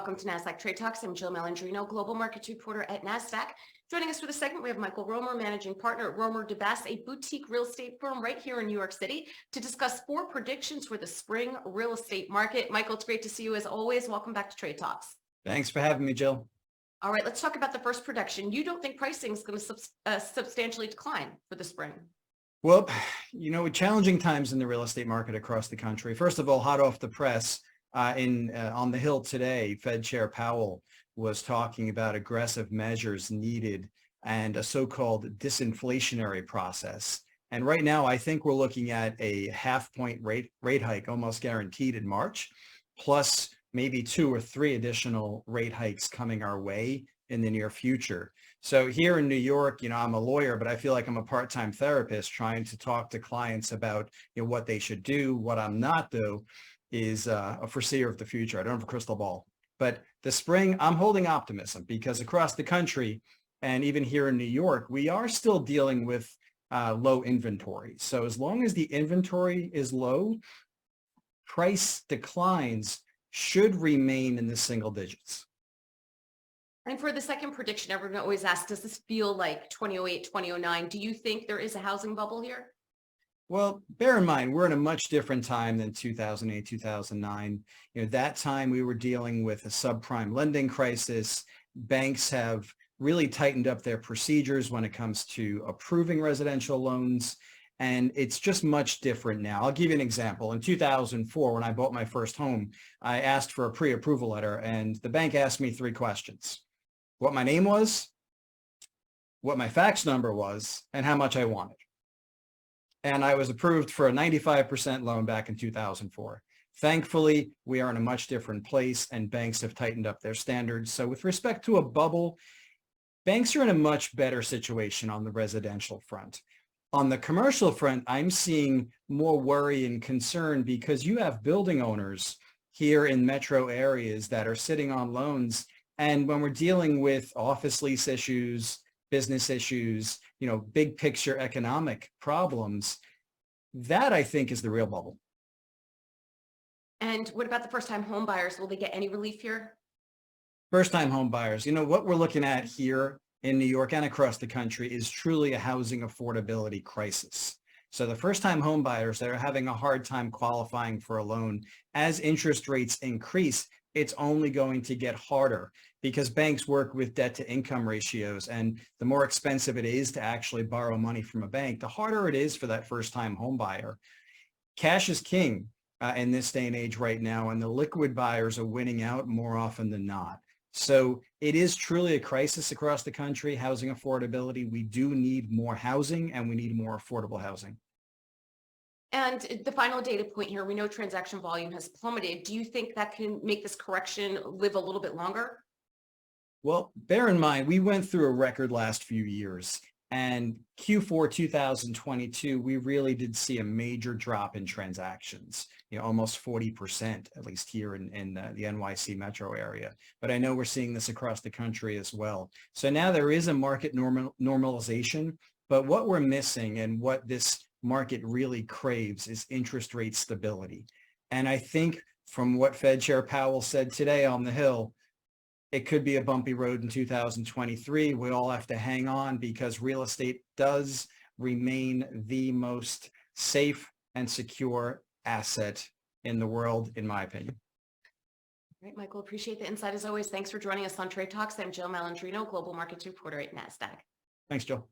welcome to Nasdaq Trade Talks. I'm Jill Malandrino, Global Markets Reporter at Nasdaq. Joining us for the segment, we have Michael Romer, Managing Partner at Romer DeBass, a boutique real estate firm right here in New York City, to discuss 4 predictions for the spring real estate market. Michael, it's great to see you as always. Welcome back to Trade Talks. Thanks for having me, Jill. All right, let's talk about the first prediction. You don't think pricing is going to substantially decline for the spring? Well, with challenging times in the real estate market across the country, first of all, hot off the press, on the Hill today, Fed Chair Powell was talking about aggressive measures needed and a so-called disinflationary process. And right now, I think we're looking at a half-point rate hike almost guaranteed in March, plus maybe 2 or 3 additional rate hikes coming our way in the near future. So here in New York, I'm a lawyer, but I feel like I'm a part-time therapist trying to talk to clients about what they should do. What I'm not, though, is a foreseer of the future. I don't have a crystal ball. But the spring, I'm holding optimism because across the country and even here in New York, we are still dealing with low inventory. So as long as the inventory is low, price declines should remain in the single digits. And for the second prediction, everyone always asks, does this feel like 2008, 2009? Do you think there is a housing bubble here? Well, bear in mind, we're in a much different time than 2008, 2009. That time we were dealing with a subprime lending crisis. Banks have really tightened up their procedures when it comes to approving residential loans. And it's just much different now. I'll give you an example. In 2004, when I bought my first home, I asked for a pre-approval letter and the bank asked me 3 questions. What my name was, what my fax number was, and how much I wanted. And I was approved for a 95% loan back in 2004. Thankfully, we are in a much different place and banks have tightened up their standards. So with respect to a bubble, banks are in a much better situation on the residential front. On the commercial front, I'm seeing more worry and concern because you have building owners here in metro areas that are sitting on loans. And when we're dealing with office lease issues, business issues, big picture economic problems, that I think is the real bubble. And what about the first-time home buyers? Will they get any relief here? First-time home buyers, what we're looking at here in New York and across the country is truly a housing affordability crisis. So the first-time home buyers that are having a hard time qualifying for a loan, as interest rates increase, it's only going to get harder because banks work with debt to income ratios. And the more expensive it is to actually borrow money from a bank, the harder it is for that first-time home buyer. Cash is king in this day and age right now, and the liquid buyers are winning out more often than not. So it is truly a crisis across the country, housing affordability. We do need more housing and we need more affordable housing. And the final data point here, we know transaction volume has plummeted. Do you think that can make this correction live a little bit longer? Well, bear in mind, we went through a record last few years, and Q4 2022, we really did see a major drop in transactions, almost 40%, at least here in the NYC metro area. But I know we're seeing this across the country as well. So now there is a market normalization, but what we're missing and what this market really craves is interest rate stability. And I think from what Fed Chair Powell said today on the Hill, it could be a bumpy road in 2023. We all have to hang on because real estate does remain the most safe and secure asset in the world, in my opinion. All right, Michael, appreciate the insight as always. Thanks for joining us on Trade Talks. I'm Jill Malandrino, Global Markets Reporter at Nasdaq. Thanks, Jill.